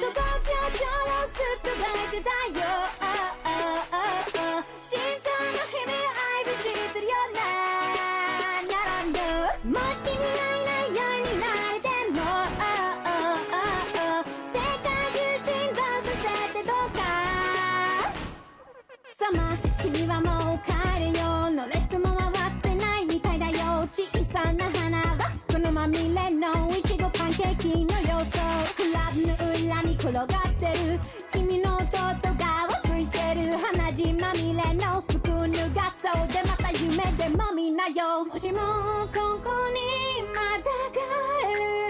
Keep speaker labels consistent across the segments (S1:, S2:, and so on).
S1: と東京上をすっと抱いてたよ心臓の日々愛を知ってるよなもし君がいないようになれても世界中振動させてどうかさま君はもう帰れよの列も回ってないみたいだよ小さな花はこのまみれのいちごパンケーキの様相クラブの裏に転がってる君の弟が吹いてる鼻血まみれの服脱がそうでまた夢でも見なよもしもここにまた帰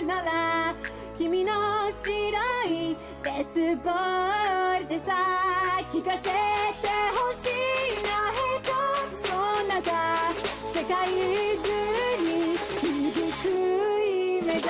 S1: るなら君の白いベースボールでさ聞かせてほしいな一つそんなが世界中に響く夢が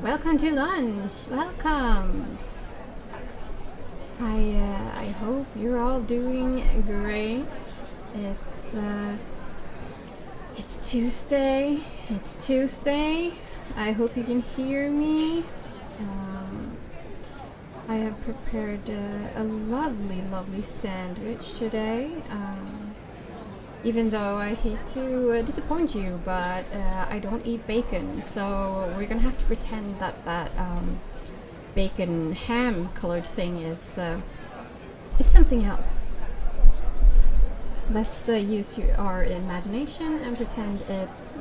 S2: Welcome to lunch. Welcome. I hope you're all doing great. It's Tuesday. It's Tuesday. I hope you can hear me. I have prepared a lovely sandwich today. Even though I hate to disappoint you, but I don't eat bacon, so we're gonna have to pretend that bacon ham colored thing is something else. Let's use our imagination and pretend it's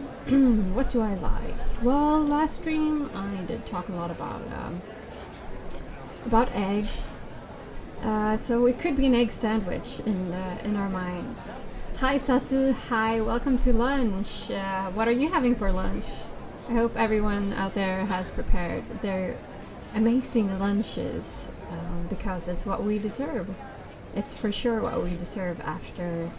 S2: what do I like? Well, last stream I did talk a lot about eggs, so it could be an egg sandwich in our minds. Hi Sasu, hi, welcome to lunch. What are you having for lunch? I hope everyone out there has prepared their amazing lunches because it's what we deserve. It's for sure what we deserve after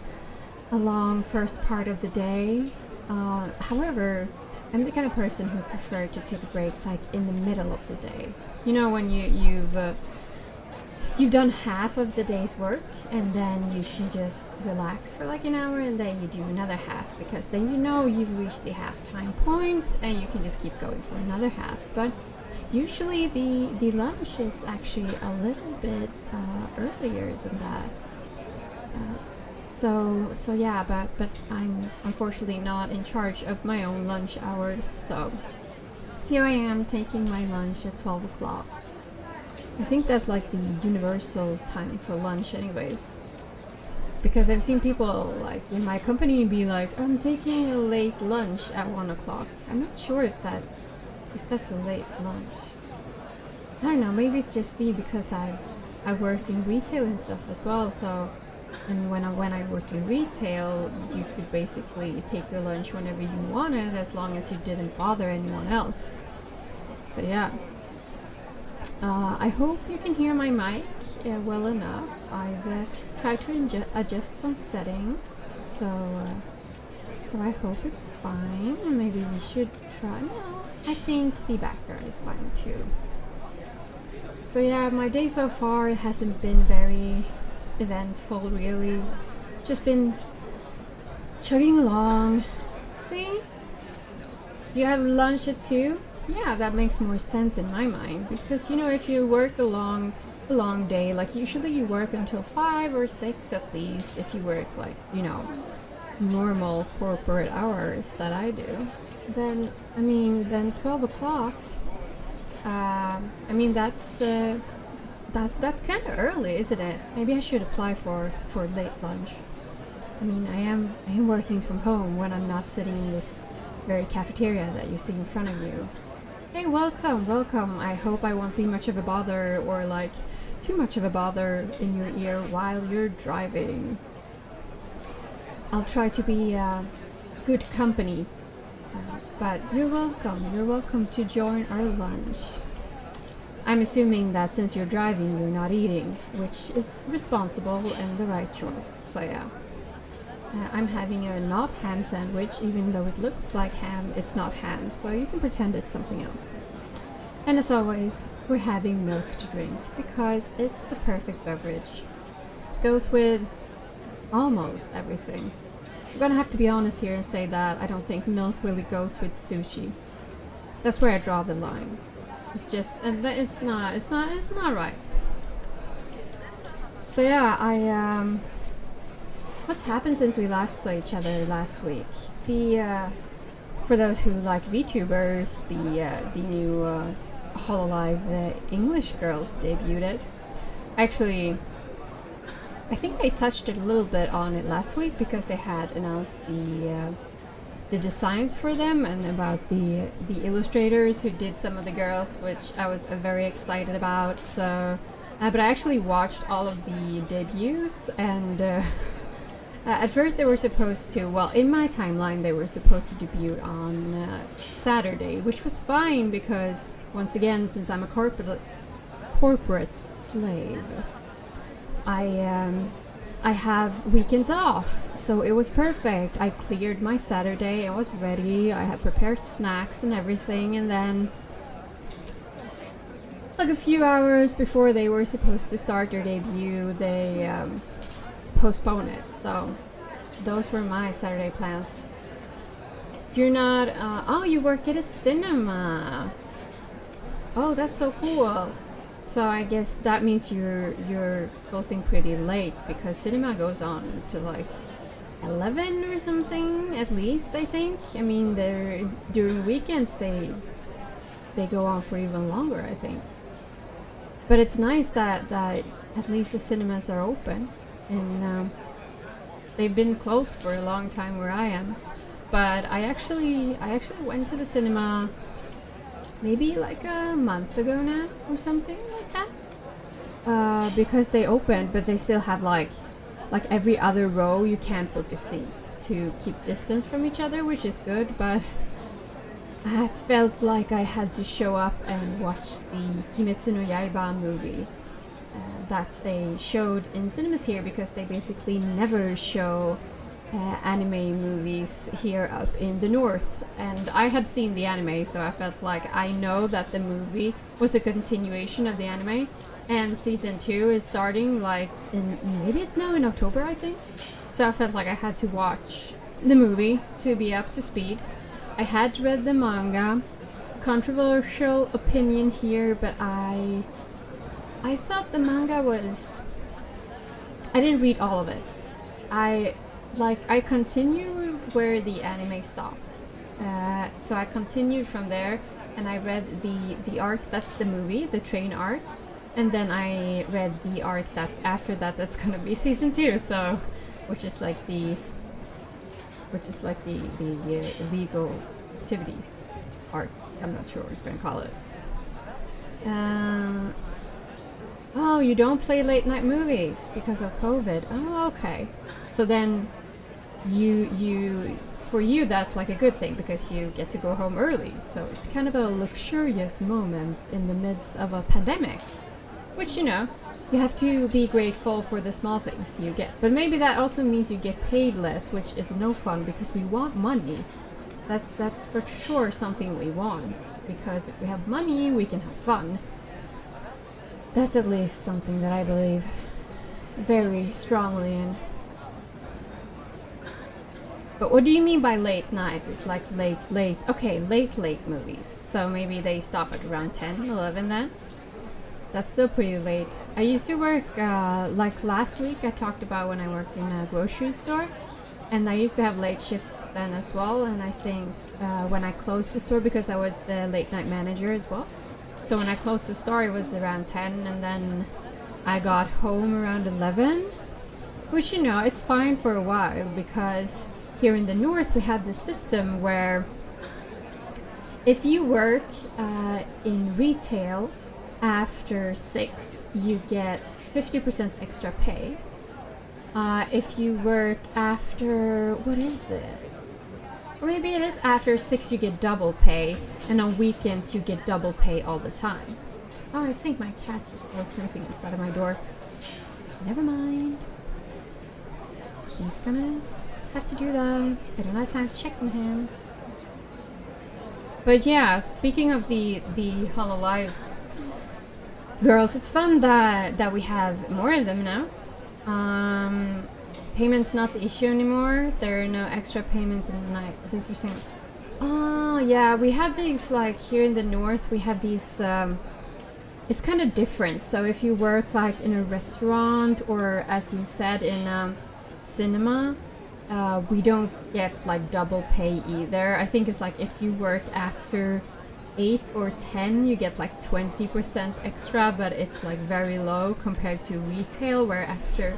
S2: a long first part of the day. However, I'm the kind of person who prefer to take a break like in the middle of the day. You know, when you've done half of the day's work and then you should just relax for like an hour and then you do another half because then you know you've reached the halftime point and you can just keep going for another half. But usually the lunch is actually a little bit earlier than that. So yeah, but I'm unfortunately not in charge of my own lunch hours, so here I am taking my lunch at 12 o'clock. I think that's like the universal time for lunch anyways. Because I've seen people like in my company be like, I'm taking a late lunch at 1 o'clock. I'm not sure if that's a late lunch. I don't know, maybe it's just me because I worked in retail and stuff as well, so and when I worked in retail you could basically take your lunch whenever you wanted as long as you didn't bother anyone else. So yeah. I hope you can hear my mic well enough. I've tried to adjust some settings, so I hope it's fine. Maybe we should try. No, I think the background is fine too. So yeah, my day so far hasn't been very eventful really. Just been chugging along. See? You have lunch at 2? Yeah, that makes more sense in my mind because, you know, if you work a long day, like usually you work until 5 or 6 at least if you work like, you know, normal corporate hours that I do, then 12 o'clock, that's kind of early, isn't it? Maybe I should apply for late lunch. I mean, I am working from home when I'm not sitting in this very cafeteria that you see in front of you. Hey, welcome. I hope I won't be much of a bother or like too much of a bother in your ear while you're driving. I'll try to be good company, but you're welcome to join our lunch. I'm assuming that since you're driving, you're not eating, which is responsible and the right choice. So yeah. I'm having a not ham sandwich, even though it looks like ham, it's not ham, so you can pretend it's something else. And as always, we're having milk to drink, because it's the perfect beverage. Goes with almost everything. I'm gonna have to be honest here and say that I don't think milk really goes with sushi. That's where I draw the line. It's just, it's not right. So yeah, what's happened since we last saw each other last week? For those who like VTubers, the new Hololive English girls debuted. Actually, I think I touched it a little bit on it last week because they had announced the designs for them and about the illustrators who did some of the girls, which I was very excited about. So, but I actually watched all of the debuts, and at first they were supposed to, well, in my timeline they were supposed to debut on Saturday, which was fine because, once again, since I'm a corporate slave, I have weekends off, so it was perfect. I cleared my Saturday, I was ready, I had prepared snacks and everything, and then like a few hours before they were supposed to start their debut, they postponed it. So those were my Saturday plans. You're not, oh, you work at a cinema. Oh, that's so cool. So I guess that means you're closing pretty late, because cinema goes on to like 11 or something at least, I think. I mean, they're during weekends they go on for even longer, I think. But it's nice that at least the cinemas are open, and they've been closed for a long time where I am. But I actually went to the cinema maybe like a month ago now or something like that, because they opened, but they still have like every other row you can't book a seat to keep distance from each other, which is good. But I felt like I had to show up and watch the Kimetsu no Yaiba movie that they showed in cinemas here, because they basically never show anime movies here up in the north. And I had seen the anime, so I felt like I know that the movie was a continuation of the anime, and season 2 is starting like in, maybe it's now in October, I think. So I felt like I had to watch the movie to be up to speed. I had read the manga. Controversial opinion here, but I thought the manga was, I didn't read all of it. I continued where the anime stopped. So I continued from there, and I read the arc that's the movie, the train arc, and then I read the arc that's after that, that's gonna be season 2. So, which is like the illegal activities arc. I'm not sure what you're gonna call it. Oh, you don't play late night movies because of COVID. Oh, okay. So then for you that's like a good thing, because you get to go home early. So it's kind of a luxurious moment in the midst of a pandemic, which, you know, you have to be grateful for the small things you get. But maybe that also means you get paid less, which is no fun, because we want money. That's for sure something we want, because if we have money, we can have fun. That's at least something that I believe very strongly in. But what do you mean by late night? It's like late, okay, late movies. So maybe they stop at around 10, 11 then? That's still pretty late. I used to work, like last week I talked about when I worked in a grocery store, and I used to have late shifts then as well. And I think when I closed the store, because I was the late night manager as well, so when I closed the store it was around 10, and then I got home around 11, which, you know, it's fine for a while, because here in the north we have this system where if you work in retail after 6, you get 50% extra pay. If you work after, what is it? Or maybe it is after 6 you get double pay, and on weekends you get double pay all the time. Oh, I think my cat just broke something inside of my door. Never mind. He's gonna have to do that. I don't have time to check on him. But yeah, speaking of the Hololive girls, it's fun that we have more of them now. Payment's not the issue anymore. There are no extra payments in the night. Thanks for saying. Oh yeah, we have these like here in the north. We have these. It's kind of different. So if you work like in a restaurant or, as you said, in cinema, we don't get like double pay either. I think it's like if you work after 8 or 10, you get like 20% extra, but it's like very low compared to retail, where after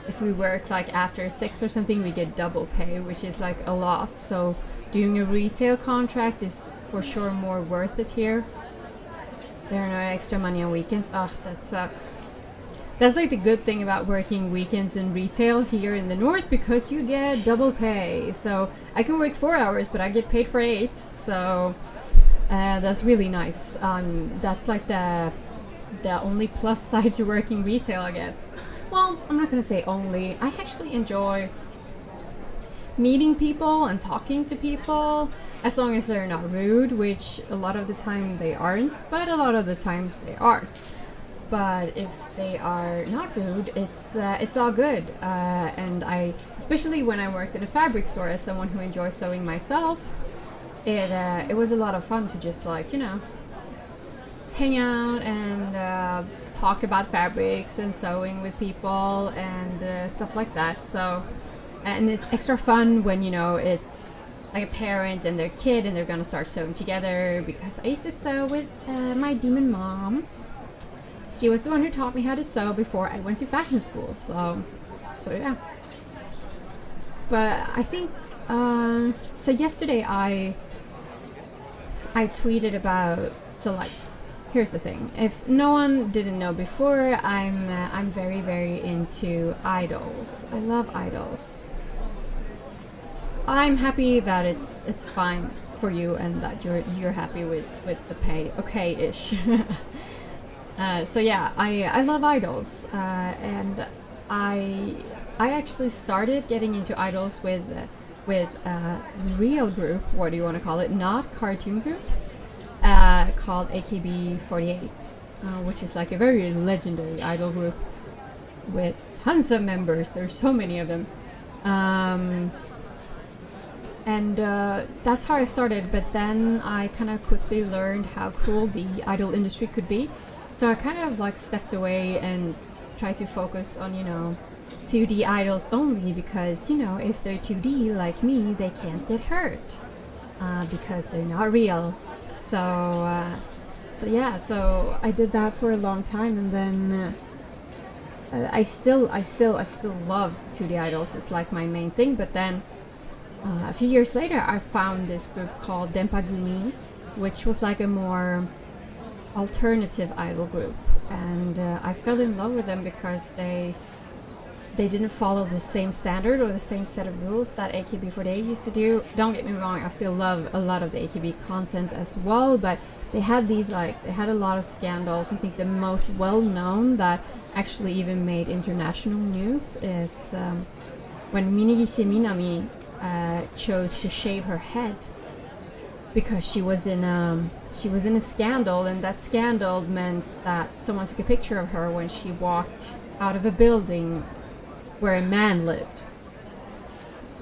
S2: if we work like after 6 or something, we get double pay, which is like a lot. So doing a retail contract is for sure more worth it here. There are no extra money on weekends. Oh, that sucks. That's like the good thing about working weekends in retail here in the north, because you get double pay. So I can work 4 hours, but I get paid for 8. So that's really nice. That's like the only plus side to working retail, I guess. Well, I'm not gonna say only. I actually enjoy meeting people and talking to people, as long as they're not rude, which a lot of the time they aren't, but a lot of the times they are. But if they are not rude, it's all good. And I, especially when I worked in a fabric store as someone who enjoys sewing myself, it was a lot of fun to just like, you know, hang out and talk about fabrics and sewing with people and stuff like that. So, and it's extra fun when, you know, it's like a parent and their kid and they're gonna start sewing together, because I used to sew with my demon mom. She was the one who taught me how to sew before I went to fashion school. So yeah. But I think so yesterday I tweeted about, so like, here's the thing. If no one didn't know before, I'm very, very into idols. I love idols. I'm happy that it's fine for you and that you're happy with the pay. Okay-ish. So yeah, I love idols, and I actually started getting into idols with a real group. What do you want to call it? Not cartoon group. Called AKB48, which is like a very legendary idol group with tons of members. There's so many of them. And that's how I started, but then I kind of quickly learned how cool the idol industry could be. So I kind of like stepped away and tried to focus on, you know, 2D idols only, because, you know, if they're 2D like me, they can't get hurt because they're not real. So yeah, so I did that for a long time, and then I still love 2D idols. It's like my main thing. But then a few years later, I found this group called Dempagumi, which was like a more alternative idol group, and I fell in love with them because they didn't follow the same standard or the same set of rules that AKB48 used to do. Don't get me wrong, I still love a lot of the AKB content as well, but they had a lot of scandals. I think the most well-known that actually even made international news is when Minigi Minami chose to shave her head because she was in a scandal, and that scandal meant that someone took a picture of her when she walked out of a building where a man lived.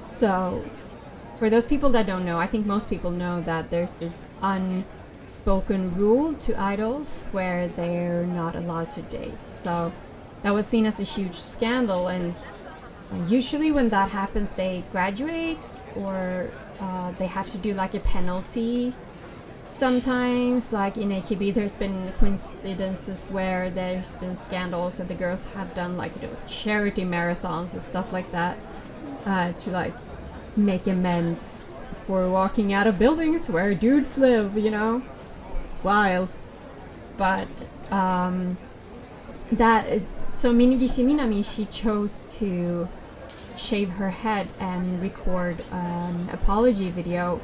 S2: So for those people that don't know, I think most people know that there's this unspoken rule to idols where they're not allowed to date. So that was seen as a huge scandal, and usually when that happens, they graduate, or they have to do like a penalty. Sometimes, like in AKB, there's been coincidences where there's been scandals and the girls have done like, you know, charity marathons and stuff like that to like make amends for walking out of buildings where dudes live, you know. It's wild. But so Minigi Minami, she chose to shave her head and record an apology video,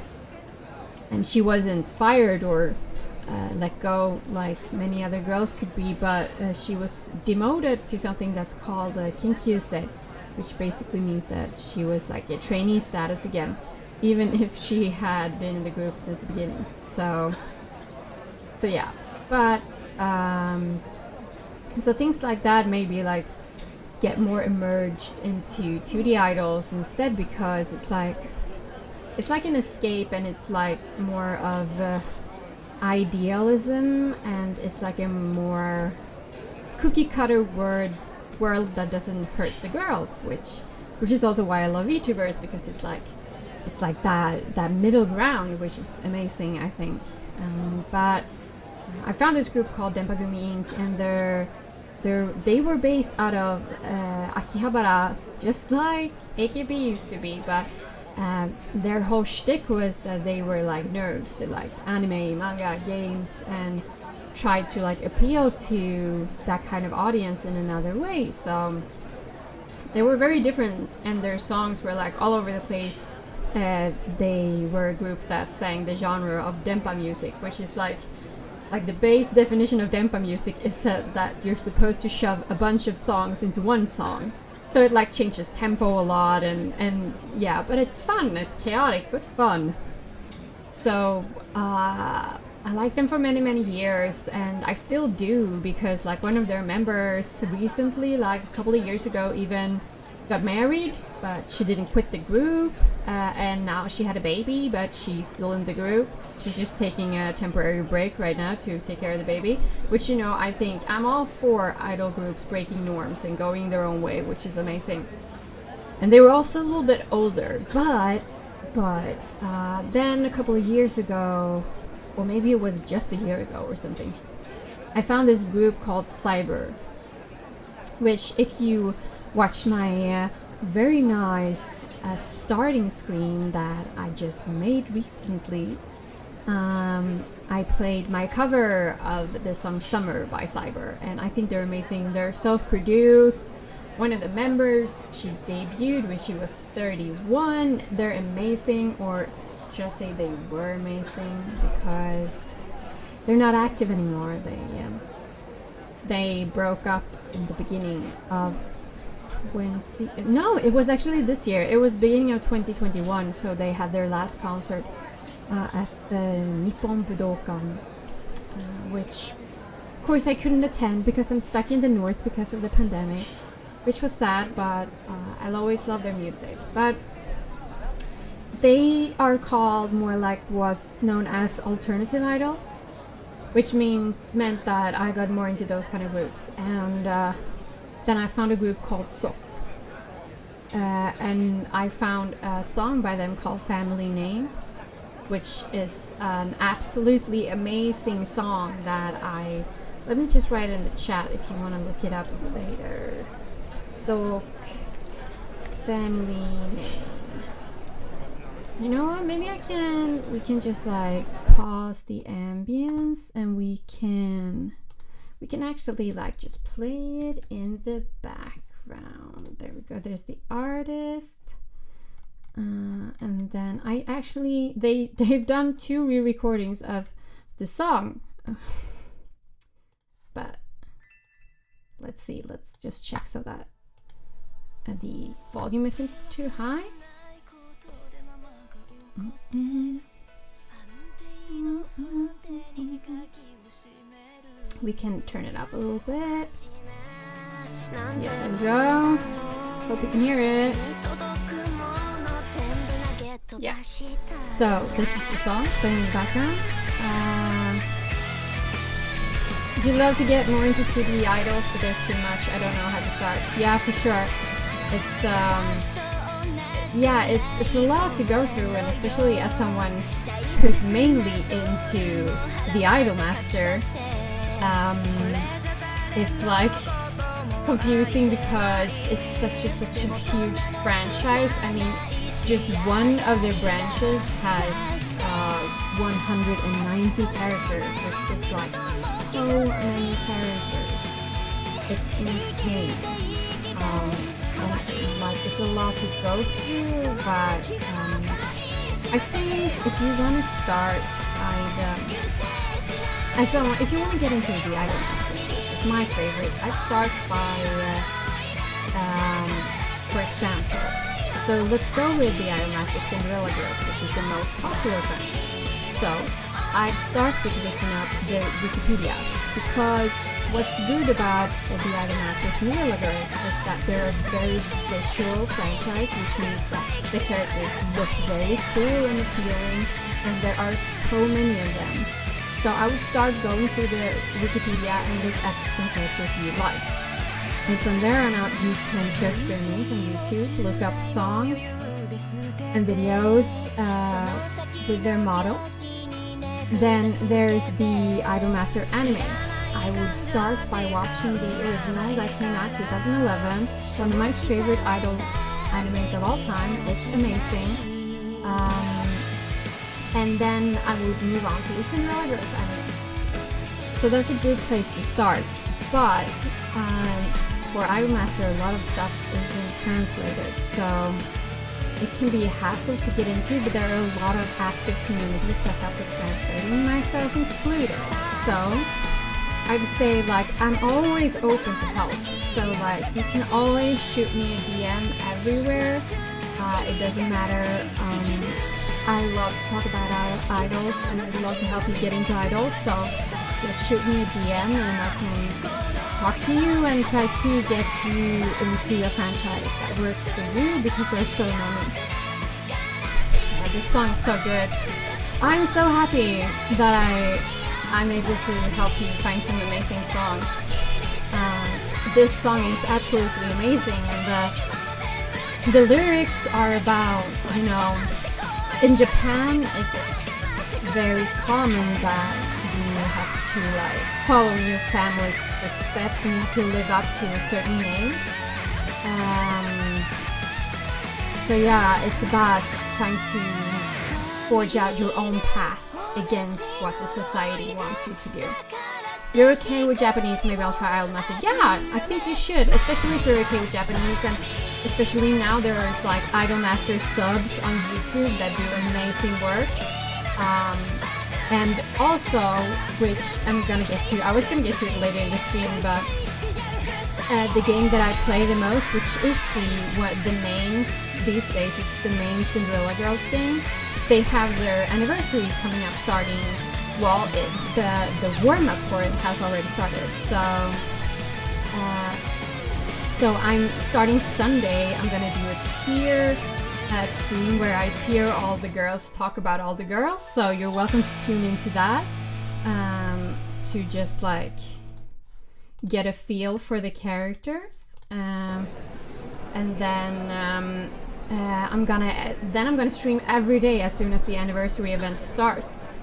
S2: and she wasn't fired or let go like many other girls could be, but she was demoted to something that's called kinkyuse, which basically means that she was like a trainee status again, even if she had been in the group since the beginning. So yeah, but so things like that maybe like get more immersed into 2D idols instead, because it's like an escape, and it's like more of idealism, and it's like a more cookie cutter world that doesn't hurt the girls, which is also why I love VTubers, because it's like that middle ground, which is amazing, I think. But I found this group called Denpagumi Inc., and they were based out of Akihabara, just like AKB used to be, but their whole shtick was that they were like nerds. They liked anime, manga, games, and tried to like appeal to that kind of audience in another way. So they were very different, and their songs were like all over the place. They were a group that sang the genre of Denpa music, which is like the base definition of Denpa music is that you're supposed to shove a bunch of songs into one song. So it like changes tempo a lot, and yeah, but it's fun. It's chaotic but fun. So I liked them for many years, and I still do, because like one of their members recently, like a couple of years ago, even got married, but she didn't quit the group, and now she had a baby, but she's still in the group. She's just taking a temporary break right now to take care of the baby, which, you know, I think I'm all for idol groups breaking norms and going their own way, which is amazing. And they were also a little bit older, but then a couple of years ago, or maybe it was just a year ago or something, I found this group called Cyber, which, if you watch my very nice starting screen that I just made recently, I played my cover of the song Summer by Cyber, and I think they're amazing. They're self-produced. One of the members, she debuted when she was 31. They're amazing, or should I say they were amazing, because they're not active anymore. They broke up in the beginning of it was actually this year. It was beginning of 2021, so they had their last concert at the Nippon Budokan, which of course I couldn't attend because I'm stuck in the north because of the pandemic, which was sad, but I'll always love their music. But they are called more like what's known as alternative idols, which meant that I got more into those kind of groups, and then I found a group called So, and I found a song by them called Family Name, which is an absolutely amazing song that let me just write it in the chat if you want to look it up later. So, Family Name. You know what, maybe we can just like pause the ambience, and we can actually like just play it in the background. There we go. There's the artist, and then they've done 2 re-recordings of the song. But let's see. Let's just check so that the volume isn't too high. We can turn it up a little bit. Yeah, there we go. Hope you can hear it. Yeah. So this is the song playing in the background. You love to get more into 2D idols, but there's too much. I don't know how to start. Yeah, for sure. It's a lot to go through, and especially as someone who's mainly into the Idolmaster, it's like confusing because it's such a huge franchise. I mean, just one of their branches has 190 characters, which is like so many characters. It's insane. Like, it's a lot to go through, but I think if you want to start And so if you want to get into the Idol Masters, which is my favorite, I'd start by, for example, so let's go with the Idol Masters Cinderella Girls, which is the most popular franchise. So I'd start with looking up the Wikipedia, because what's good about the Idol Masters Cinderella Girls is that they're a very visual franchise, which means that the characters look very cool and appealing, and there are so many of them. So I would start going through the Wikipedia and look at some characters you like. And from there on out, you can search their names on YouTube, look up songs and videos with their model. Then there's the Idolmaster anime. I would start by watching the original that came out 2011. One of my favorite idol animes of all time. It's amazing. And then I would move on to the Cinderella Girls anime. So that's a good place to start. But for Idolmaster, a lot of stuff isn't translated, so it can be a hassle to get into, but there are a lot of active communities that help with translating, myself included. So I'd say, like, I'm always open to help. So, like, you can always shoot me a DM everywhere. It doesn't matter. I love to talk about idols, and I'd love to help you get into idols. So just shoot me a DM, and I can talk to you and try to get you into a franchise that works for you, because there's so many. Yeah, this song is so good. I'm so happy that I'm able to help you find some amazing songs. This song is absolutely amazing, and the lyrics are about, you know, in Japan it's very common that you have to, like, follow your family's footsteps and you have to live up to a certain name. So yeah, it's about trying to forge out your own path against what the society wants you to do. You're okay with Japanese? Maybe I'll try Idolmaster. Yeah, I think you should, especially if you're okay with Japanese, and especially now there's, like, Idolmaster subs on YouTube that do amazing work. And also, which I'm gonna get to, I was gonna get to it later in the stream, but the game that I play the most, which is the main, these days it's the main Cinderella Girls game. They have their anniversary coming up, starting, well, the warm-up for it has already started. So I'm starting Sunday. I'm gonna do a tier stream where I tier all the girls, talk about all the girls. So you're welcome to tune into that to just, like, get a feel for the characters. And then I'm gonna stream every day as soon as the anniversary event starts.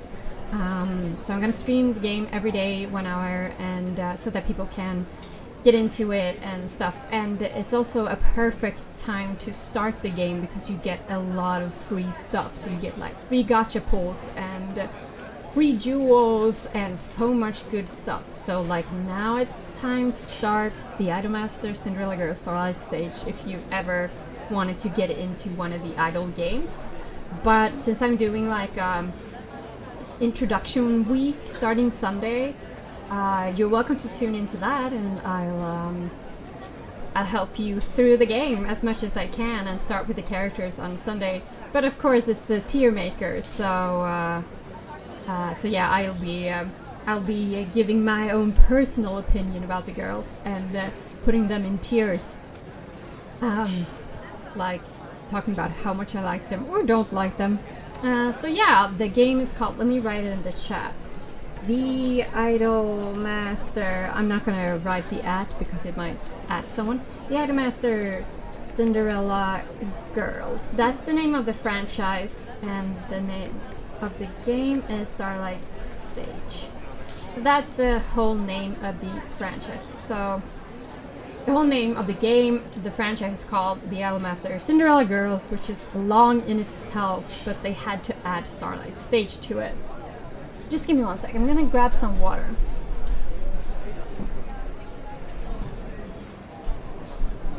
S2: So I'm gonna stream the game every day, 1 hour, and so that people can get into it and stuff. And it's also a perfect time to start the game because you get a lot of free stuff. So you get, like, free gacha pulls and free jewels and so much good stuff. So, like, now it's time to start the Idolmaster Cinderella Girls Starlight Stage if you've ever wanted to get into one of the idol games. But since I'm doing, like, introduction week starting Sunday, you're welcome to tune into that, and I'll help you through the game as much as I can and start with the characters on Sunday. But of course it's a tier maker, so yeah, I'll be giving my own personal opinion about the girls and putting them in tiers, like talking about how much I like them or don't like them. So yeah, the game is called, let me write it in the chat, the Idolmaster, I'm not gonna write the at because it might at someone, the Idolmaster Cinderella Girls. That's the name of the franchise, and the name of the game is Starlight Stage. So that's the whole name of the franchise. So the whole name of the game, the franchise is called the Idolmaster Cinderella Girls, which is long in itself, but they had to add Starlight Stage to it. Just give me 1 second, I'm gonna grab some water.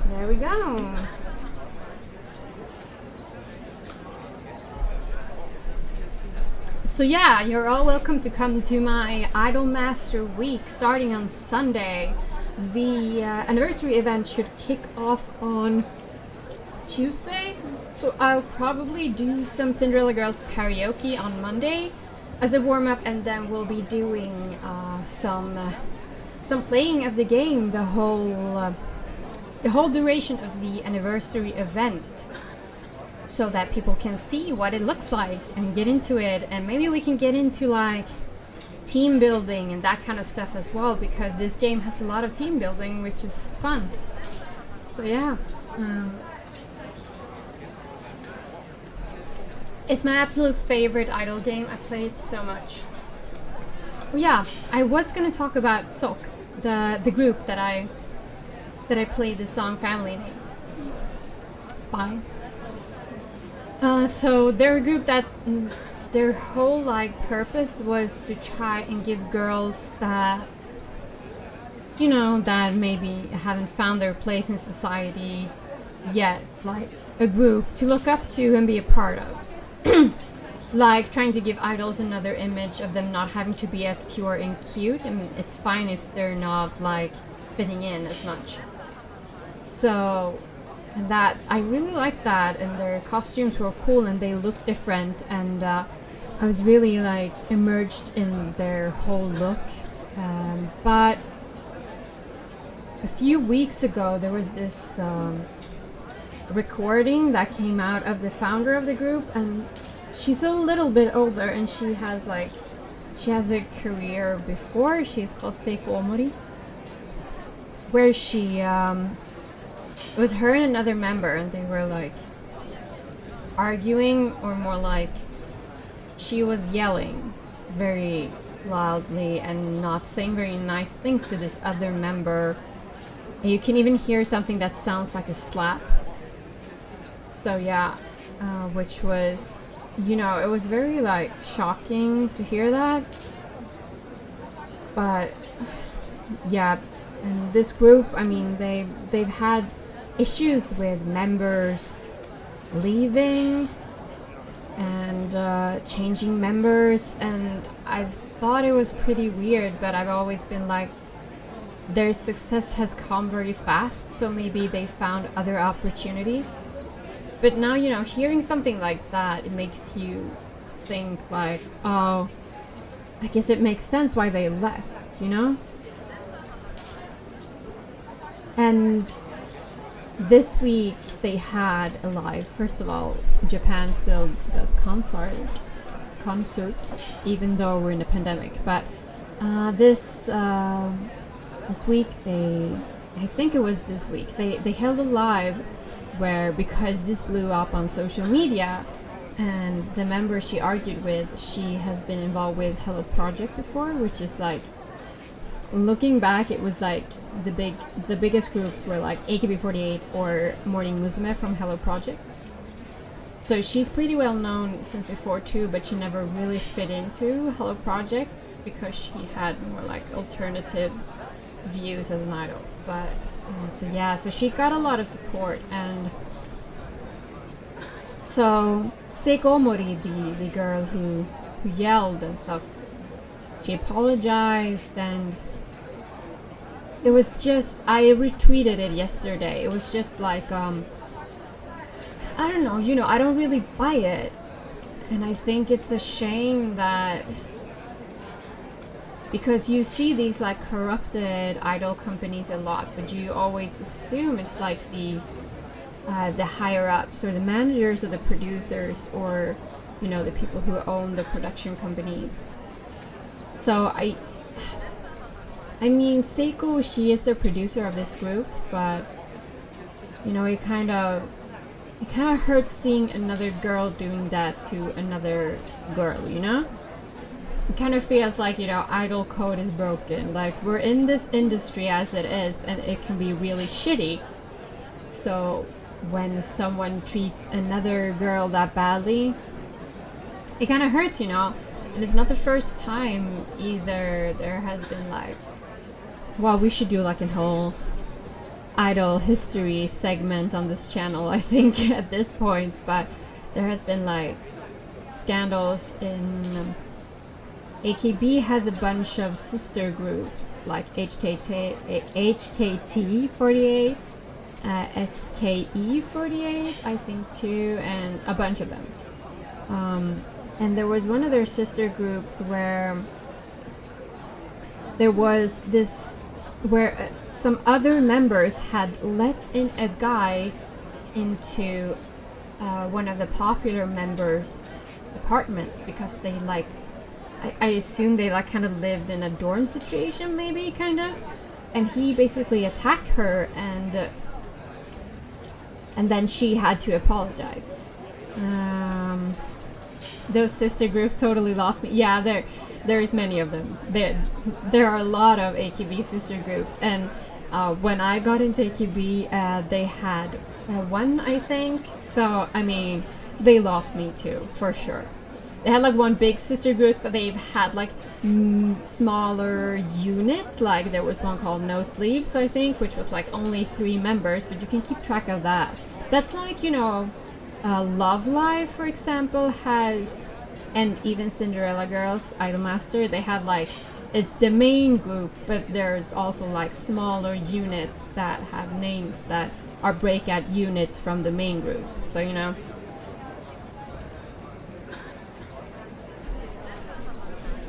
S2: There we go. So yeah, you're all welcome to come to my Idol Master Week starting on Sunday. The anniversary event should kick off on Tuesday, so I'll probably do some Cinderella Girls karaoke on Monday as a warm-up, and then we'll be doing some playing of the game the whole duration of the anniversary event, so that people can see what it looks like and get into it, and maybe we can get into like team building and that kind of stuff as well, because this game has a lot of team building, which is fun. So yeah, it's my absolute favorite Idol game. I play it so much. Oh yeah, I was gonna talk about Sok, the group that I played the song Family Name by. So they're a group that their whole like purpose was to try and give girls that, you know, that maybe haven't found their place in society yet, like a group to look up to and be a part of. Like trying to give idols another image of them not having to be as pure and cute. I mean, it's fine if they're not like fitting in as much. So, and that I really liked that, and their costumes were cool and they looked different, and I was really like immersed in their whole look. But a few weeks ago there was this recording that came out of the founder of the group, and she's a little bit older and she has a career before. She's called Seiko Omori, where she it was her and another member, and they were like arguing, or more like she was yelling very loudly and not saying very nice things to this other member. And you can even hear something that sounds like a slap. So yeah, which was, you know, it was very like shocking to hear that. But yeah, and this group, I mean, they've had issues with members leaving and changing members, and I've thought it was pretty weird, but I've always been like, their success has come very fast, so maybe they found other opportunities. But now, you know, hearing something like that, it makes you think like, oh, I guess it makes sense why they left, you know? And this week they had a live. First of all, Japan still does concerts, even though we're in a pandemic. But this week I think it was this week, they held a live where, because this blew up on social media, and the member she argued with, she has been involved with Hello Project before, which is like, looking back, it was like the biggest groups were like AKB48 or Morning Musume from Hello Project. So she's pretty well known since before too, but she never really fit into Hello Project because she had more like alternative views as an idol. But so yeah, so she got a lot of support, and so Seiko Omori, the girl who yelled and stuff, she apologized, and it was just, I retweeted it yesterday. It was just like, I don't know, you know, I don't really buy it. And I think it's a shame that, because you see these like corrupted idol companies a lot, but you always assume it's like the higher ups or the managers or the producers, or, you know, the people who own the production companies. So I mean, Seiko, she is the producer of this group, but, you know, it kind of hurts seeing another girl doing that to another girl, you know? It kind of feels like, you know, idol code is broken. Like, we're in this industry as it is, and it can be really shitty. So when someone treats another girl that badly, it kind of hurts, you know? And it's not the first time either. There has been like, well, we should do like a whole idol history segment on this channel, I think, at this point. But there has been like scandals in AKB has a bunch of sister groups like HKT48, SKE48, I think too, and a bunch of them. And there was one of their sister groups where there was this, where some other members had let in a guy into one of the popular members' apartments because they like, I assume they like kind of lived in a dorm situation, maybe kind of, and he basically attacked her, and then she had to apologize. Those sister groups totally lost me. Yeah, there's many of them. There are a lot of AKB sister groups, and when I got into AKB, they had one, I think. So I mean, they lost me too, for sure. They had like one big sister group, but they've had like smaller units. Like there was one called No Sleeves, I think, which was like only 3 members, but you can keep track of that. That's like, you know, Love Live, for example, has, and even Cinderella Girls, Idolmaster, they have like, it's the main group, but there's also like smaller units that have names that are breakout units from the main group. So, you know,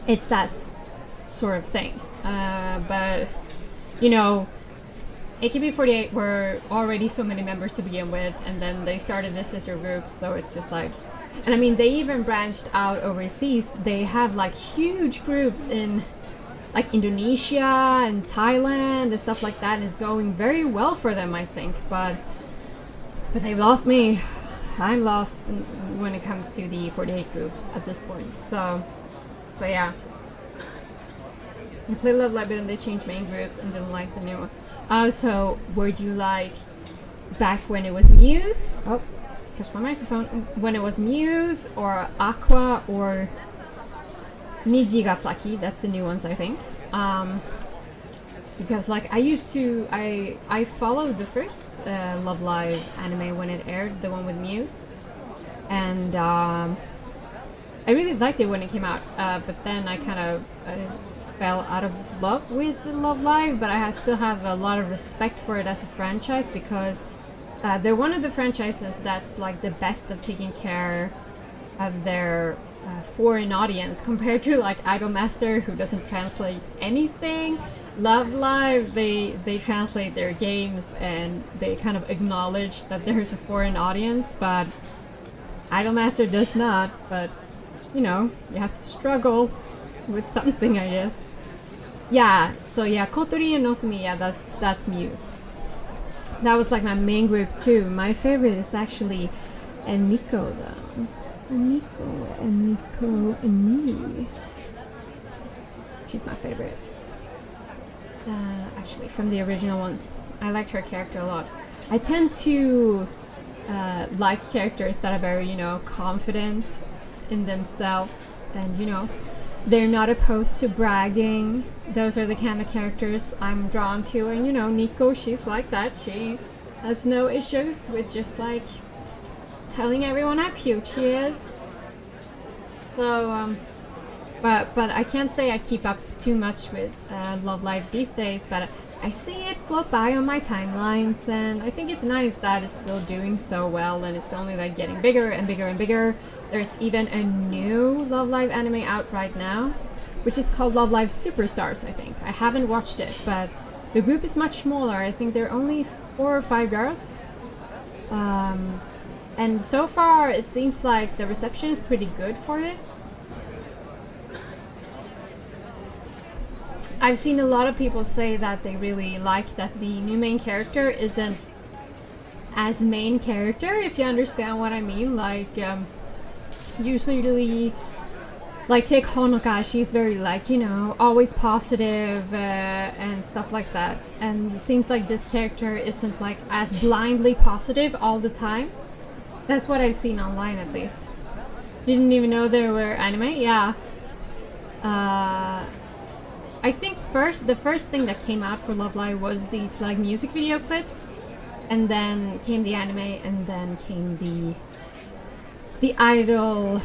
S2: it's that sort of thing. But, you know, AKB48 were already so many members to begin with, and then they started the sister groups, so it's just like, and I mean, they even branched out overseas. They have like huge groups in like Indonesia and Thailand and stuff like that, and it's going very well for them, I think, but they've lost me. I'm lost when it comes to the 48 group at this point, so yeah. I played Love Live, but then they changed main groups and didn't like the new one. So would you like back when it was Muse? Oh, catch my microphone. When it was Muse or Aqua or Nijigasaki, that's the new ones, I think. Because like I used to, I followed the first Love Live anime when it aired, the one with Muse, and I really liked it when it came out. But then I kind of fell out of love with Love Live, but I still have a lot of respect for it as a franchise because they're one of the franchises that's like the best of taking care of their foreign audience compared to like Idolmaster, who doesn't translate anything. Love Live, they translate their games and they kind of acknowledge that there's a foreign audience, but Idolmaster does not. But you know, you have to struggle with something, I guess. Yeah, so yeah, Kotori and Nosumi, yeah, that's Muse. That was like my main group too. My favorite is actually Nico though. Nico and me. She's my favorite. Actually, from the original ones. I liked her character a lot. I tend to like characters that are very, you know, confident in themselves, and you know, they're not opposed to bragging. Those are the kind of characters I'm drawn to, and you know, Nico, she's like that. She has no issues with just like telling everyone how cute she is. So, but I can't say I keep up too much with Love Live these days, but I see it float by on my timelines, and I think it's nice that it's still doing so well, and it's only like getting bigger and bigger and bigger. There's even a new Love Live anime out right now, which is called Love Live Superstars, I think. I haven't watched it, but the group is much smaller. I think there are only 4 or 5 girls. And so far, it seems like the reception is pretty good for it. I've seen a lot of people say that they really like that the new main character isn't as main character, if you understand what I mean. Like, usually, like, take Honoka, she's very, like, you know, always positive and stuff like that. And it seems like this character isn't, like, as blindly positive all the time. That's what I've seen online, at least. Didn't even know there were anime? Yeah. I think the first thing that came out for Love Live was these like music video clips, and then came the anime, and then came the idol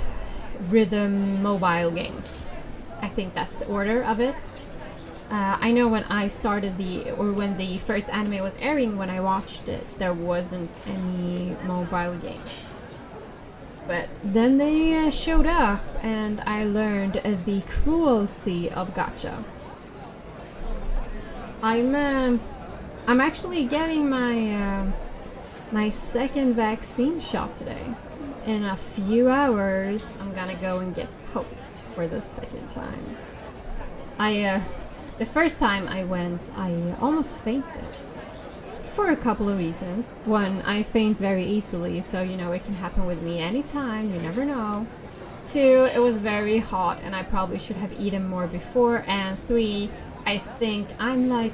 S2: rhythm mobile games. I think that's the order of it. I know when I started when the first anime was airing, when I watched it, there wasn't any mobile games. But then they showed up, and I learned the cruelty of gacha. I'm actually getting my second vaccine shot today. In a few hours, I'm gonna go and get poked for the second time. The first time I went, I almost fainted. For a couple of reasons. One, I faint very easily, so it can happen with me anytime, you never know. Two, it was very hot and I probably should have eaten more before. And three, I think I'm like,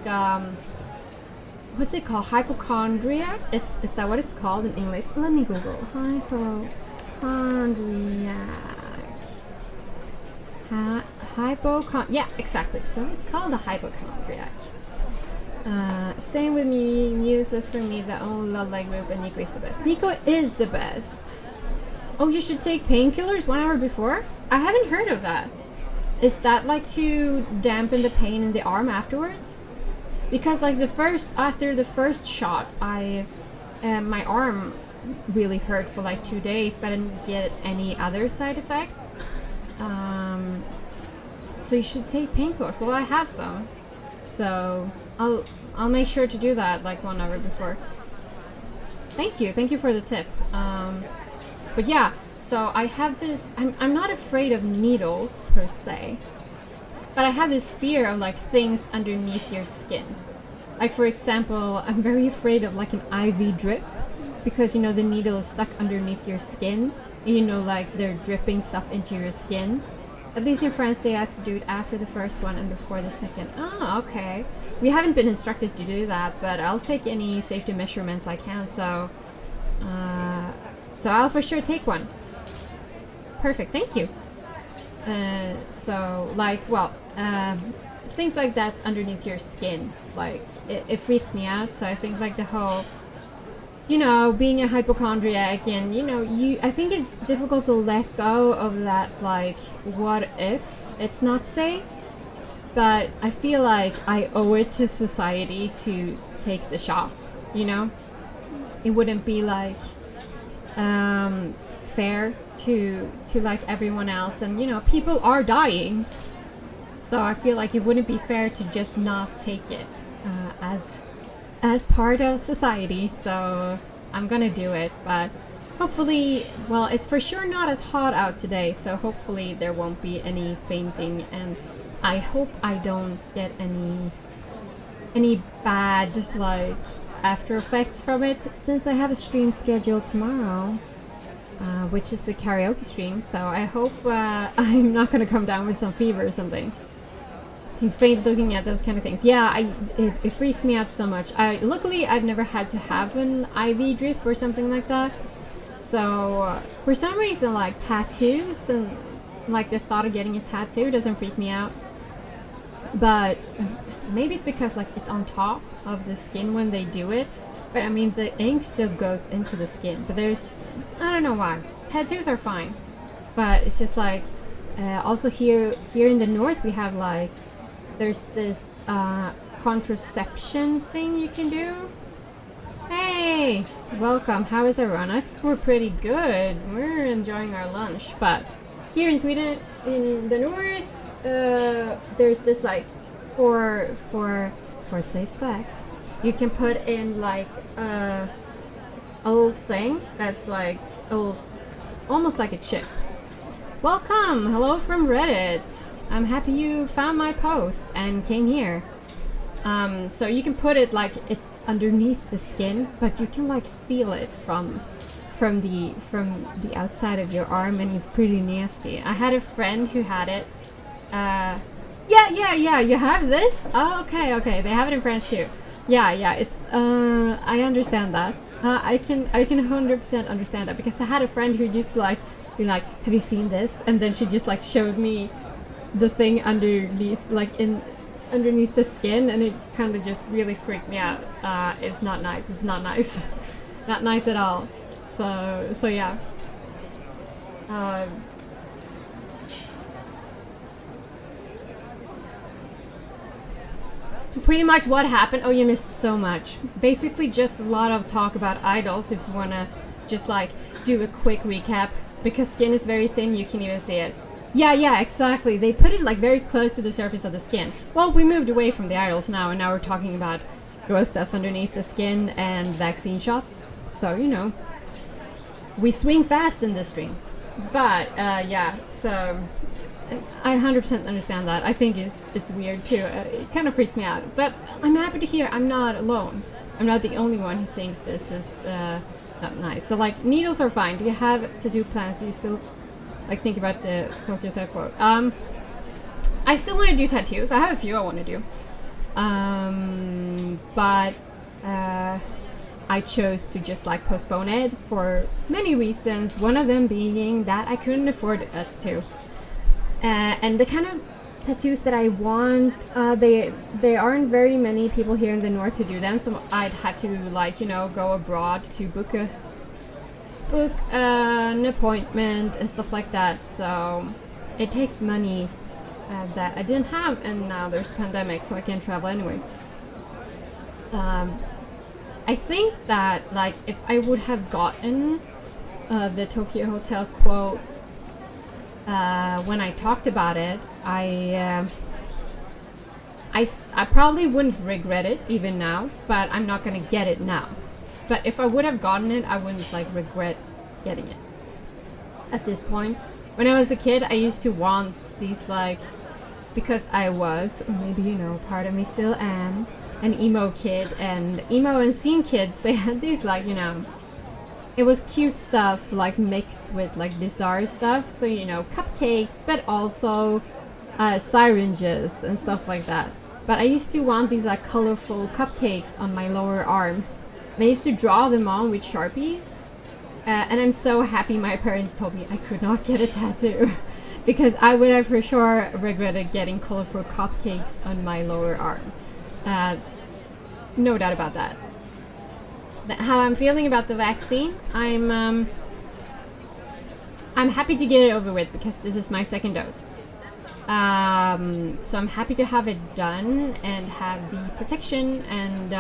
S2: what's it called? Hypochondriac? Is that what it's called in English? Let me Google. Hypochondriac. Yeah, exactly. So it's called a hypochondriac. Same with me. Muse was for me the only love light group, and Nico is the best. Nico is the best. Oh, you should take painkillers 1 hour before? I haven't heard of that. Is that like to dampen the pain in the arm afterwards? Because like after the first shot, my arm really hurt for like 2 days, but I didn't get any other side effects. So you should take painkillers. Well, I have some, so I'll make sure to do that like 1 hour before. Thank you for the tip. But yeah, so I have this. I'm not afraid of needles per se, but I have this fear of like things underneath your skin. Like for example, I'm very afraid of like an IV drip, because the needle is stuck underneath your skin. Like they're dripping stuff into your skin. At least in France, they asked to do it after the first one and before the second. Oh, okay. We haven't been instructed to do that, but I'll take any safety measurements I can. So I'll for sure take one. Perfect. Thank you. Things like that's underneath your skin. Like it freaks me out. So I think like the whole, being a hypochondriac and, I think it's difficult to let go of that, like, what if it's not safe? But I feel like I owe it to society to take the shots, It wouldn't be, like, fair to like, everyone else. And, people are dying. So I feel like it wouldn't be fair to just not take it as part of society, so I'm gonna do it. But hopefully, well, it's for sure not as hot out today, so hopefully there won't be any fainting, and I hope I don't get any bad like after effects from it, since I have a stream scheduled tomorrow, which is a karaoke stream. So I hope I'm not gonna come down with some fever or something. You faint looking at those kind of things. Yeah, it freaks me out so much. Luckily, I've never had to have an IV drip or something like that. So for some reason, like tattoos and like the thought of getting a tattoo doesn't freak me out. But maybe it's because like it's on top of the skin when they do it. But I mean, the ink still goes into the skin. But I don't know why. Tattoos are fine. But it's just like, also here in the north we have like, there's this contraception thing you can do. Hey, welcome. How is everyone? I think we're pretty good. We're enjoying our lunch. But here in Sweden, in the north, there's this like for safe sex, you can put in like a little thing that's like almost like a chip. Welcome. Hello from Reddit. I'm happy you found my post and came here. So you can put it like it's underneath the skin, but you can like feel it from the outside of your arm, and it's pretty nasty. I had a friend who had it. Yeah. You have this? Oh, okay. They have it in France too. Yeah. It's I understand that. I can 100% understand that, because I had a friend who used to like be like, have you seen this? And then she just like showed me the thing underneath, like underneath the skin, and it kind of just really freaked me out. It's not nice. Not nice at all. So yeah. pretty much what happened. Oh, you missed so much. Basically, just a lot of talk about idols. If you wanna just like do a quick recap, because skin is very thin, you can even see it. Yeah, exactly. They put it like very close to the surface of the skin. Well, we moved away from the idols now, and now we're talking about gross stuff underneath the skin and vaccine shots. So you know, we swing fast in this stream. But yeah, so I 100% understand that. I think it's weird too. It kind of freaks me out. But I'm happy to hear I'm not alone. I'm not the only one who thinks this is not nice. So like, needles are fine. Do you have tattoo plans? Do you still like think about the Tokyo Tech quote? I still want to do tattoos. I have a few I want to do. But I chose to just like postpone it for many reasons. One of them being that I couldn't afford a tattoo. And the kind of tattoos that I want, there aren't very many people here in the north to do them, so I'd have to like, you know, go abroad to book an appointment and stuff like that. So it takes money that I didn't have, and now there's a pandemic, so I can't travel anyways. I think that like if I would have gotten the Tokyo Hotel quote when I talked about it, I probably wouldn't regret it even now, but I'm not gonna get it now. But if I would have gotten it, I wouldn't like regret getting it at this point. When I was a kid, I used to want these like, because I was, or maybe you know, part of me still am, an emo kid, and emo and scene kids, they had these like, you know, it was cute stuff like mixed with like bizarre stuff, so you know, cupcakes, but also syringes and stuff like that. But I used to want these like colorful cupcakes on my lower arm, and I used to draw them on with Sharpies, and I'm so happy my parents told me I could not get a tattoo because I would have for sure regretted getting colorful cupcakes on my lower arm. No doubt about that. How I'm feeling about the vaccine, I'm happy to get it over with because this is my second dose. So I'm happy to have it done and have the protection and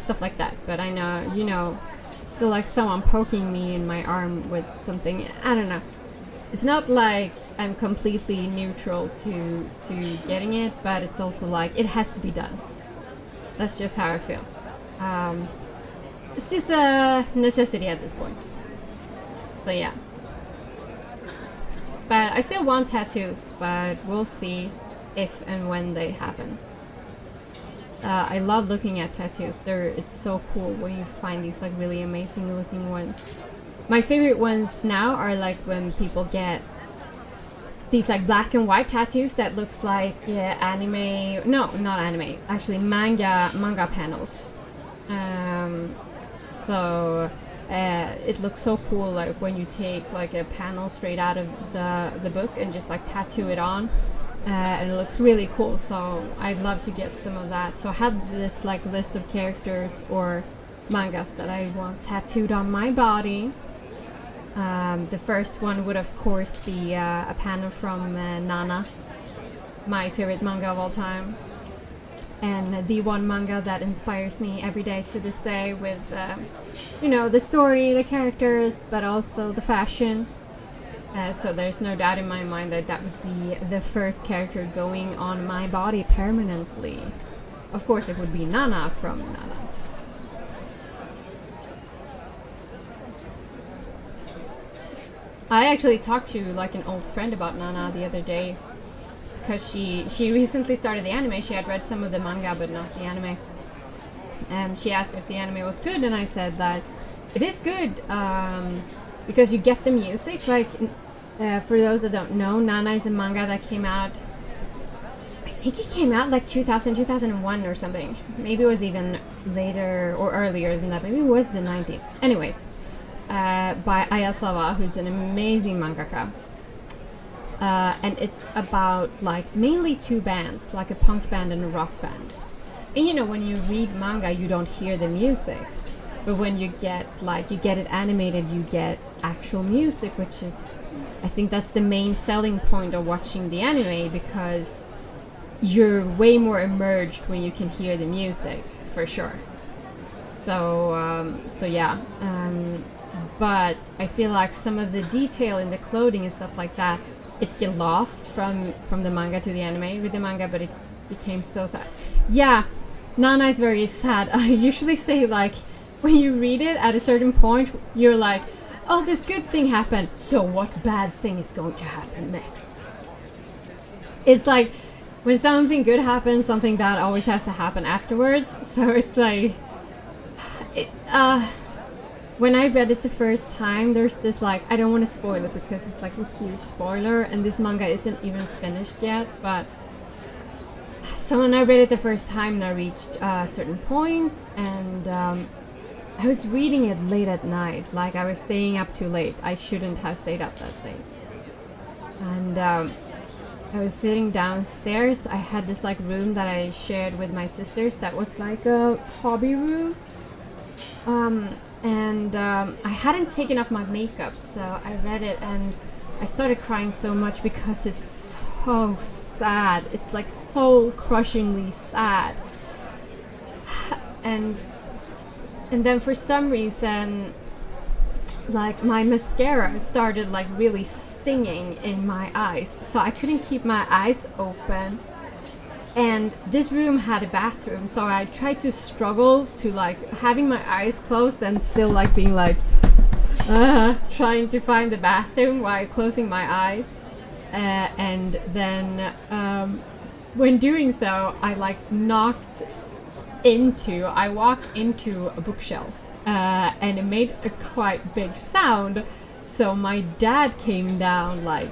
S2: stuff like that. But I know, you know, it's still like someone poking me in my arm with something. I don't know. It's not like I'm completely neutral to getting it, but it's also like it has to be done. That's just how I feel. It's just a necessity at this point. So yeah. But I still want tattoos, but we'll see if and when they happen. I love looking at tattoos. It's so cool when you find these like really amazing looking ones. My favorite ones now are like when people get these like black and white tattoos that looks like anime. No, not anime. Actually, manga panels. So it looks so cool, like when you take like a panel straight out of the book and just like tattoo it on, and it looks really cool. So I'd love to get some of that. So I have this like list of characters or mangas that I want tattooed on my body. The first one would of course be a panel from Nana, my favorite manga of all time, and the one manga that inspires me every day to this day with you know, the story, the characters, but also the fashion. So there's no doubt in my mind that that would be the first character going on my body permanently. Of course it would be Nana from Nana. I actually talked to like an old friend about Nana the other day because she recently started the anime. She had read some of the manga but not the anime, and she asked if the anime was good, and I said that it is good because you get the music. Like for those that don't know, Nana is a manga that came out, I think it came out like 2000, 2001 or something. Maybe it was even later or earlier than that. Maybe it was the 90s. Anyways, by Ayasawa, who's an amazing mangaka. And it's about like mainly two bands, like a punk band and a rock band. And you know, when you read manga, you don't hear the music. But when you get it animated, you get actual music, which is, I think that's the main selling point of watching the anime, because you're way more immersed when you can hear the music, for sure. So yeah. But I feel like some of the detail in the clothing and stuff like that, it get lost from the manga to the anime with the manga, but it became so sad. Yeah, Nana is very sad. I usually say, like, when you read it at a certain point, you're like, oh, this good thing happened, so what bad thing is going to happen next? It's like, when something good happens, something bad always has to happen afterwards. So it's like, when I read it the first time, there's this, like, I don't want to spoil it because it's like a huge spoiler, and this manga isn't even finished yet, but so when I read it the first time and I reached a certain point, and I was reading it late at night, like I was staying up too late. I shouldn't have stayed up that late. And I was sitting downstairs. I had this like room that I shared with my sisters that was like a hobby room. And I hadn't taken off my makeup, so I read it and I started crying so much because it's so sad. It's like soul crushingly sad. And then for some reason, like my mascara started like really stinging in my eyes, so I couldn't keep my eyes open. And this room had a bathroom, so I tried to struggle to like having my eyes closed and still like being like trying to find the bathroom while closing my eyes. And then when doing so, I walked into a bookshelf, and it made a quite big sound. So my dad came down like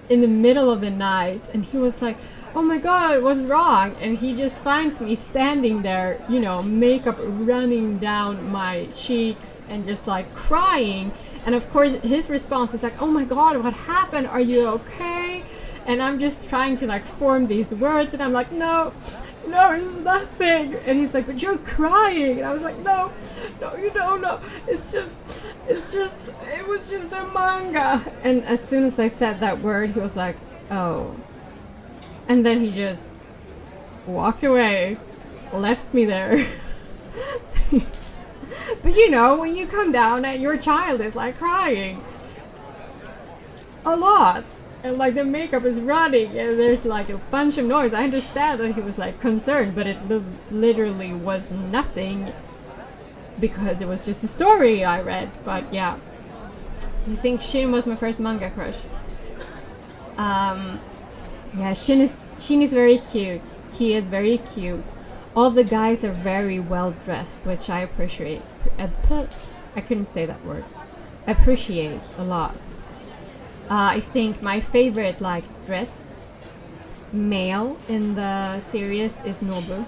S2: in the middle of the night, and he was like, oh my god, what's wrong? And he just finds me standing there, you know, makeup running down my cheeks and just like crying. And of course his response is like, oh my god, what happened? Are you okay? And I'm just trying to like form these words, and I'm like, no, it's nothing. And he's like, but you're crying. And I was like, no, you don't know. It was just a manga. And as soon as I said that word, he was like, oh. And then he just walked away, left me there. But you know, when you come down and your child is like crying a lot, and like the makeup is running and there's like a bunch of noise, I understand that he was like concerned, but it literally was nothing because it was just a story I read. But yeah, I think Shin was my first manga crush. Yeah, Shin is very cute. He is very cute. All the guys are very well dressed, which I appreciate. I couldn't say that word. Appreciate a lot. I think my favorite like dressed male in the series is Nobu.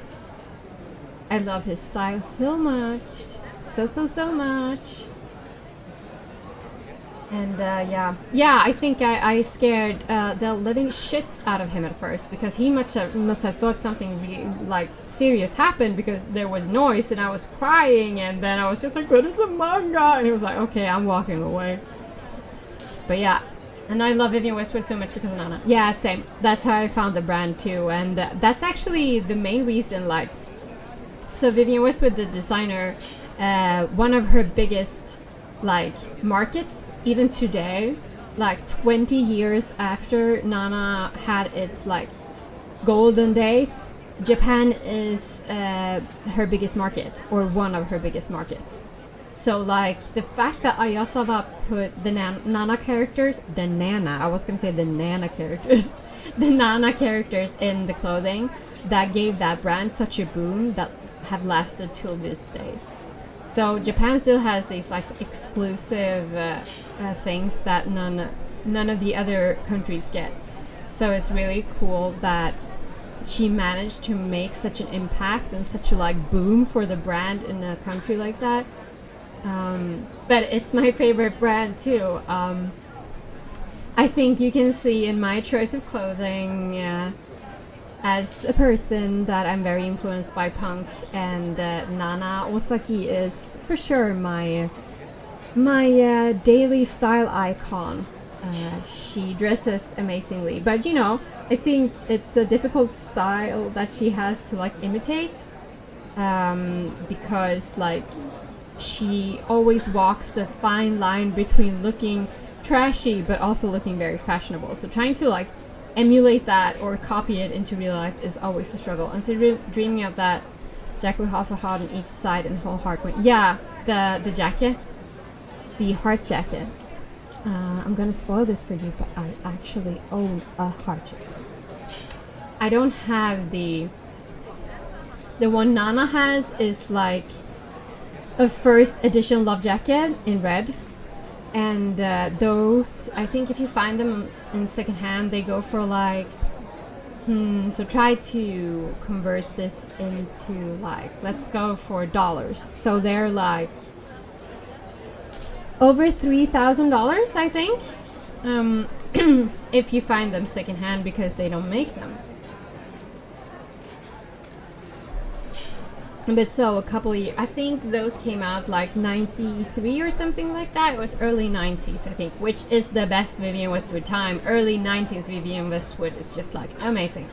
S2: I love his style so much, so much. And yeah, I think I scared the living shit out of him at first, because he must have thought something really like serious happened, because there was noise and I was crying, and then I was just like, but it's a manga, and he was like, okay, I'm walking away. But yeah, and I love Vivienne Westwood so much because of Nana. Yeah, same. That's how I found the brand too, and that's actually the main reason. Like, so Vivienne Westwood, the designer, one of her biggest like markets. Even today, like 20 years after Nana had its like golden days, Japan is her biggest market, or one of her biggest markets. So like the fact that Ayasawa put the Nana characters, the Nana characters in the clothing, that gave that brand such a boom that have lasted till this day. So Japan still has these like exclusive things that none of the other countries get. So it's really cool that she managed to make such an impact and such a like boom for the brand in a country like that. But it's my favorite brand too. I think you can see in my choice of clothing, as a person, that I'm very influenced by punk, and Nana Osaki is for sure my daily style icon. She dresses amazingly, but you know, I think it's a difficult style that she has to like imitate, because like she always walks the fine line between looking trashy but also looking very fashionable. So trying to like emulate that or copy it into real life is always a struggle. And so dreaming of that jacket with half a heart on each side and whole heart. Yeah, the jacket, the heart jacket. I'm gonna spoil this for you, but I actually own a heart jacket. I don't have the one Nana has is like a first edition love jacket in red, and those, I think if you find them in secondhand, they go for like so try to convert this into like, let's go for dollars. So they're like over $3,000, I think, if you find them secondhand, because they don't make them. But so a couple of years, I think those came out like 93 or something like that. It was early 90s, I think, which is the best Vivienne Westwood time. Early 90s Vivienne Westwood is just like amazing.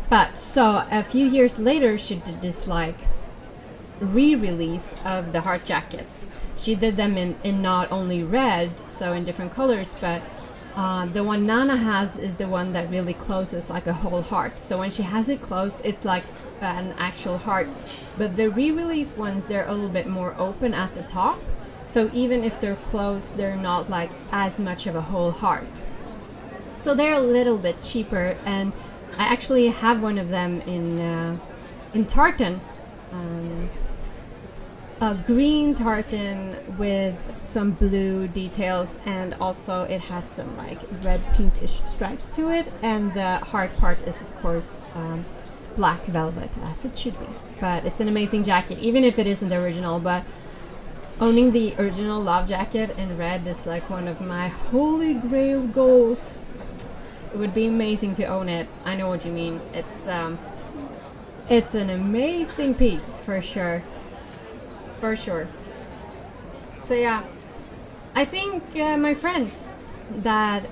S2: But so a few years later, she did this like re-release of the heart jackets. She did them in not only red, so in different colors, but the one Nana has is the one that really closes like a whole heart. So when she has it closed, it's like an actual heart. But the re-release ones, they're a little bit more open at the top. So even if they're closed, they're not like as much of a whole heart. So they're a little bit cheaper, and I actually have one of them in tartan. A green tartan with some blue details, and also it has some like red pinkish stripes to it, and the heart part is of course black velvet, as it should be. But it's an amazing jacket, even if it isn't the original. But owning the original love jacket in red is like one of my holy grail goals. It would be amazing to own it. I know what you mean. It's an amazing piece for sure. For sure. So yeah, I think my friends, that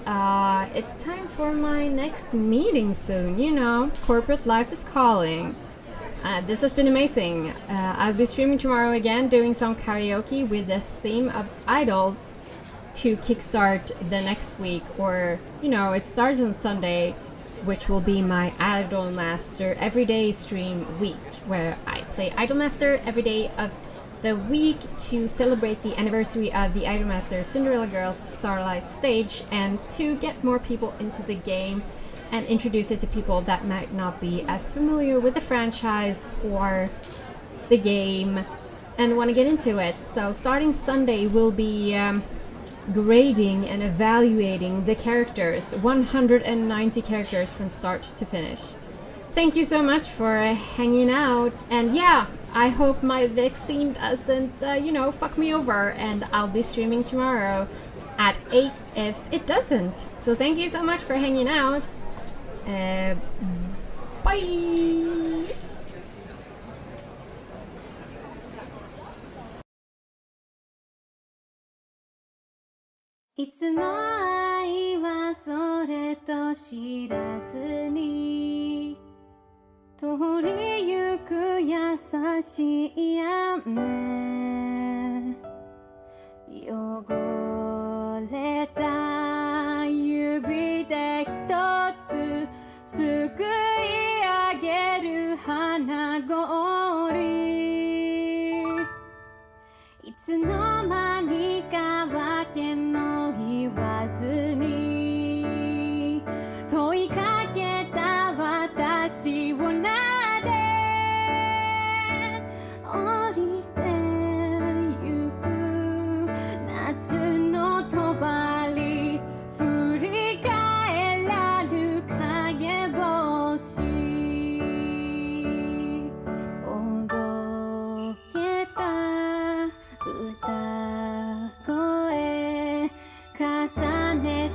S2: it's time for my next meeting soon. You know, corporate life is calling. This has been amazing. I'll be streaming tomorrow again, doing some karaoke with the theme of idols to kickstart the next week. Or, you know, it starts on Sunday, which will be my Idolmaster everyday stream week, where I play Idolmaster every day of the week to celebrate the anniversary of the Idolmaster Cinderella Girls Starlight stage, and to get more people into the game and introduce it to people that might not be as familiar with the franchise or the game and want to get into it. So starting Sunday, we'll be grading and evaluating the characters, 190 characters from start to finish. Thank you so much for hanging out, and yeah, I hope my vaccine doesn't, fuck me over, and I'll be streaming tomorrow at 8 if it doesn't. So thank you so much for hanging out. Bye!
S1: いつも愛はそれと知らずに通りゆく優しい雨汚れた指で一つすくい上げる花氷いつの間にかわけも言わずに問いかけた私を撫で降りてゆく夏の帳振り返らぬ影星おどけた歌声重ね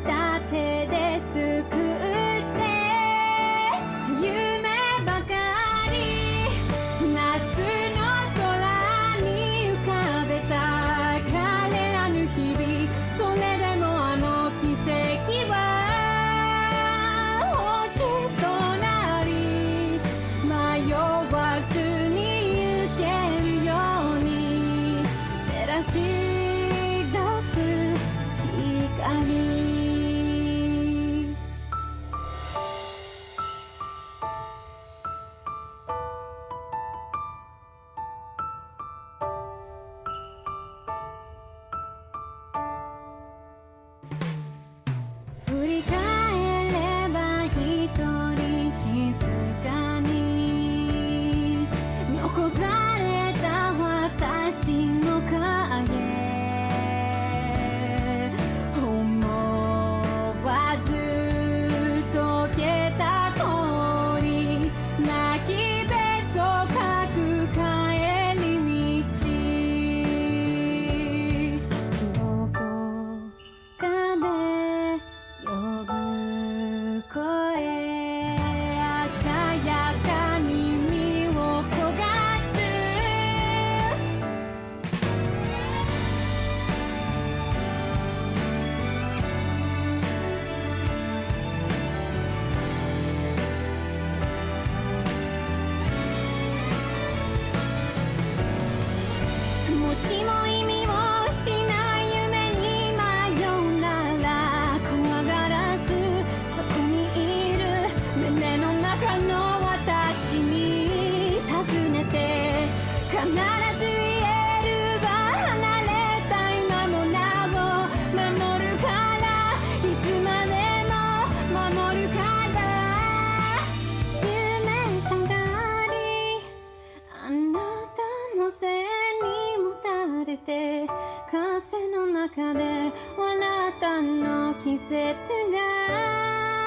S1: 季節が